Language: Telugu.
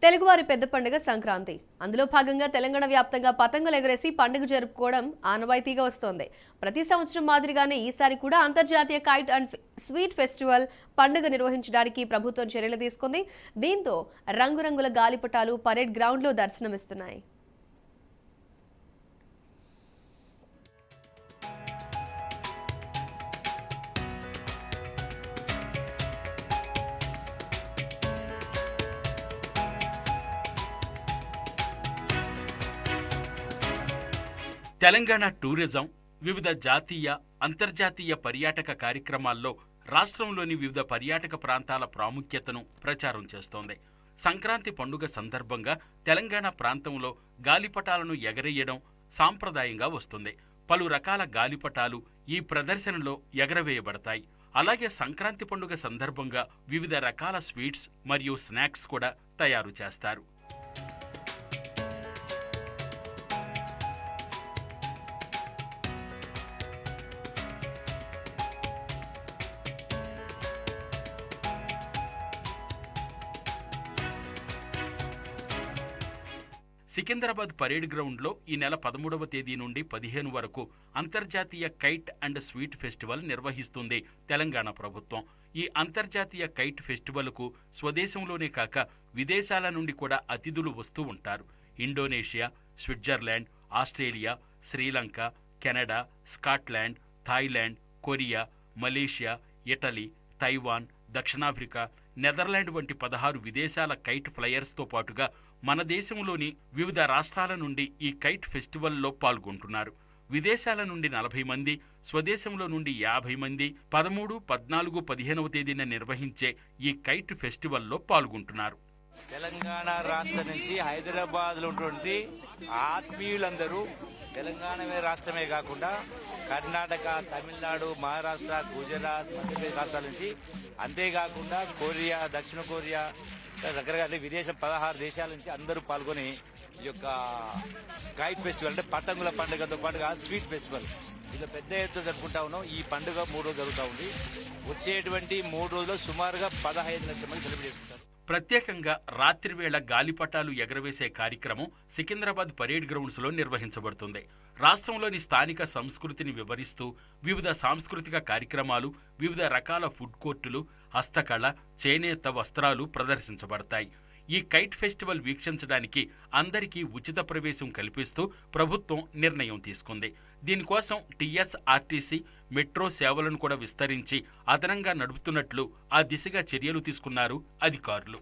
తెలుగువారి పెద్ద పండుగ సంక్రాంతి. అందులో భాగంగా తెలంగాణ వ్యాప్తంగా పతంగులు ఎగరేసి పండుగ జరుపుకోవడం ఆనవాయితీగా వస్తోంది. ప్రతి సంవత్సరం మాదిరిగానే ఈసారి కూడా అంతర్జాతీయ కైట్ అండ్ స్వీట్ ఫెస్టివల్ పండుగ నిర్వహించడానికి ప్రభుత్వం చర్యలు తీసుకుంది. దీంతో రంగురంగుల గాలిపటాలు పరేడ్ గ్రౌండ్లో దర్శనమిస్తున్నాయి. తెలంగాణ టూరిజం వివిధ జాతీయ, అంతర్జాతీయ పర్యాటక కార్యక్రమాల్లో రాష్ట్రంలోని వివిధ పర్యాటక ప్రాంతాల ప్రాముఖ్యతను ప్రచారం చేస్తోంది. సంక్రాంతి పండుగ సందర్భంగా తెలంగాణ ప్రాంతంలో గాలిపటాలను ఎగరేయడం సాంప్రదాయంగా వస్తుంది. పలు రకాల గాలిపటాలు ఈ ప్రదర్శనలో ఎగరవేయబడతాయి. అలాగే సంక్రాంతి పండుగ సందర్భంగా వివిధ రకాల స్వీట్స్ మరియు స్నాక్స్ కూడా తయారు చేస్తారు. సికింద్రాబాద్ పరేడ్ గ్రౌండ్లో ఈ నెల 13వ తేదీ నుండి 15 వరకు అంతర్జాతీయ కైట్ అండ్ స్వీట్ ఫెస్టివల్ నిర్వహిస్తుంది తెలంగాణ ప్రభుత్వం. ఈ అంతర్జాతీయ కైట్ ఫెస్టివల్కు స్వదేశంలోనే కాక విదేశాల నుండి కూడా అతిథులు వస్తూ ఉంటారు. Indonesia, Switzerland, Australia, Sri Lanka, Canada, Scotland, Thailand, Korea, Malaysia, Italy, Taiwan, దక్షిణాఫ్రికా, నెదర్లాండ్ వంటి 16 విదేశాల కైట్ ఫ్లయర్స్తో పాటుగా మన దేశంలోని వివిధ రాష్ట్రాల నుండి ఈ కైట్ ఫెస్టివల్లో పాల్గొంటున్నారు. విదేశాల నుండి 40 మంది, స్వదేశంలో నుండి 50 మంది 13, 14, 15వ తేదీన నిర్వహించే ఈ కైట్ ఫెస్టివల్లో పాల్గొంటున్నారు. తెలంగాణ రాష్ట్రం నుంచి హైదరాబాద్లో ఉన్నటువంటి ఆత్మీయులందరూ తెలంగాణ రాష్ట్రమే కాకుండా కర్ణాటక, తమిళనాడు, మహారాష్ట్ర, గుజరాత్, మధ్యప్రదేశ్ రాష్ట్రాల నుంచి, అంతేకాకుండా కొరియా, దక్షిణ కొరియా, రకరకాల విదేశం 16 దేశాల నుంచి అందరూ పాల్గొని ఈ యొక్క కైట్ ఫెస్టివల్ అంటే పతంగుల పండుగతో పాటుగా స్వీట్ ఫెస్టివల్ ఇది పెద్ద ఎత్తున జరుపుకుంటా ఉన్నాం. ఈ పండుగ 3 రోజులు జరుగుతూ ఉంది. వచ్చేటువంటి 3 రోజుల్లో సుమారుగా 15 లక్షల మంది సెలబ్రేట్ చేసుకుంటారు. ప్రత్యేకంగా రాత్రివేళ గాలిపటాలు ఎగరవేసే కార్యక్రమం సికింద్రాబాద్ పరేడ్ గ్రౌండ్స్లో నిర్వహించబడుతుంది. రాష్ట్రంలోని స్థానిక సంస్కృతిని వివరిస్తూ వివిధ సాంస్కృతిక కార్యక్రమాలు, వివిధ రకాల ఫుడ్ కోర్టులు, హస్తకళ, చేనేత వస్త్రాలు ప్రదర్శించబడతాయి. ఈ కైట్ ఫెస్టివల్ వీక్షించడానికి అందరికీ ఉచిత ప్రవేశం కల్పిస్తూ ప్రభుత్వం నిర్ణయం తీసుకుంది. దీనికోసం టీఎస్ఆర్టీసీ, మెట్రో సేవలను కూడా విస్తరించి అదనంగా నడుపుతున్నట్లు ఆ దిశగా చర్యలు తీసుకున్నారు అధికారులు.